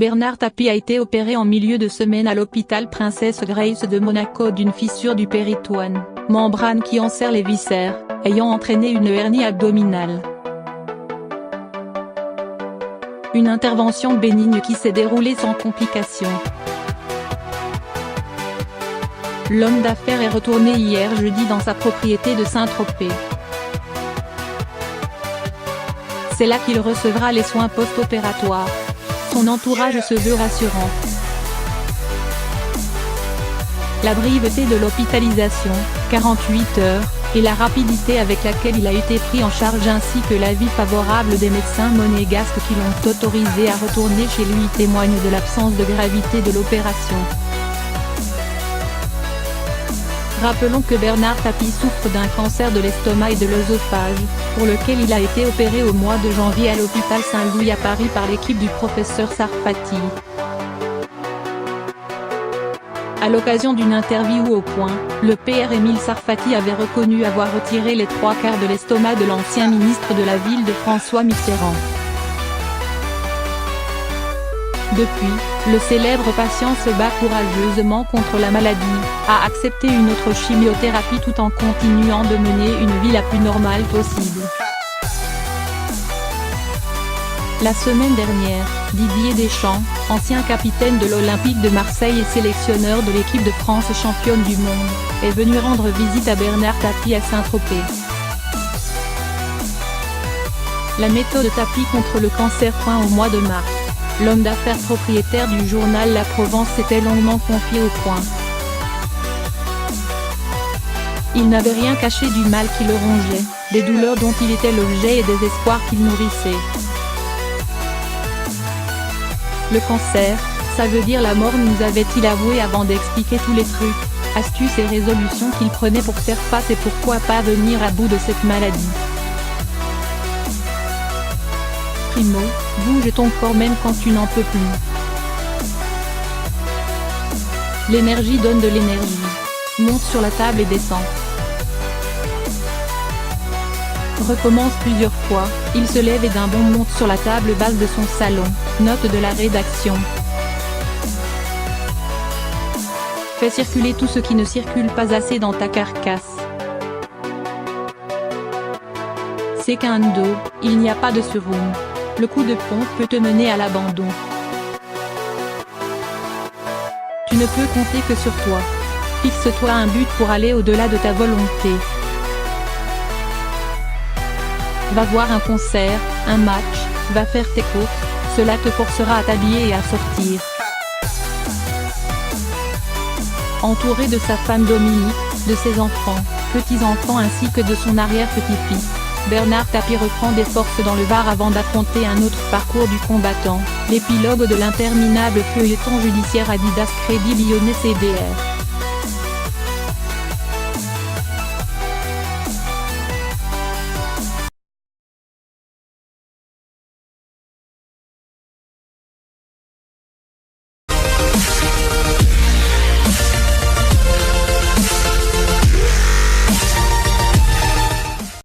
Bernard Tapie a été opéré en milieu de semaine à l'hôpital Princesse Grace de Monaco d'une fissure du péritoine, membrane qui enserre les viscères, ayant entraîné une hernie abdominale. Une intervention bénigne qui s'est déroulée sans complications. L'homme d'affaires est retourné hier jeudi dans sa propriété de Saint-Tropez. C'est là qu'il recevra les soins post-opératoires. Son entourage se veut rassurant. La brièveté de l'hospitalisation, 48 heures, et la rapidité avec laquelle il a été pris en charge ainsi que l'avis favorable des médecins monégasques qui l'ont autorisé à retourner chez lui témoignent de l'absence de gravité de l'opération. Rappelons que Bernard Tapie souffre d'un cancer de l'estomac et de l'œsophage, pour lequel il a été opéré au mois de janvier à l'hôpital Saint-Louis à Paris par l'équipe du professeur Sarfati. À l'occasion d'une interview au Point, le PR Émile Sarfati avait reconnu avoir retiré les 3/4 de l'estomac de l'ancien ministre de la Ville de François Mitterrand. Depuis, le célèbre patient se bat courageusement contre la maladie, a accepté une autre chimiothérapie tout en continuant de mener une vie la plus normale possible. La semaine dernière, Didier Deschamps, ancien capitaine de l'Olympique de Marseille et sélectionneur de l'équipe de France championne du monde, est venu rendre visite à Bernard Tapie à Saint-Tropez. La méthode Tapie contre le cancer. Au mois de mars, l'homme d'affaires propriétaire du journal La Provence s'était longuement confié au Point. Il n'avait rien caché du mal qui le rongeait, des douleurs dont il était l'objet et des espoirs qu'il nourrissait. Le cancer, ça veut dire la mort, nous avait-il avoué avant d'expliquer tous les trucs, astuces et résolutions qu'il prenait pour faire face et pourquoi pas venir à bout de cette maladie. Primo, bouge ton corps même quand tu n'en peux plus. L'énergie donne de l'énergie. Monte sur la table et descend. Recommence plusieurs fois, il se lève et d'un bond monte sur la table basse de son salon. Note de la rédaction. Fais circuler tout ce qui ne circule pas assez dans ta carcasse. C'est qu'un dos, il n'y a pas de surroom. Le coup de pompe peut te mener à l'abandon. Tu ne peux compter que sur toi. Fixe-toi un but pour aller au-delà de ta volonté. Va voir un concert, un match, va faire tes courses, cela te forcera à t'habiller et à sortir. Entouré de sa femme Dominique, de ses enfants, petits-enfants ainsi que de son arrière-petit-fils, Bernard Tapie reprend des forces dans le Var avant d'affronter un autre parcours du combattant, l'épilogue de l'interminable feuilleton judiciaire Adidas Crédit Lyonnais CDR.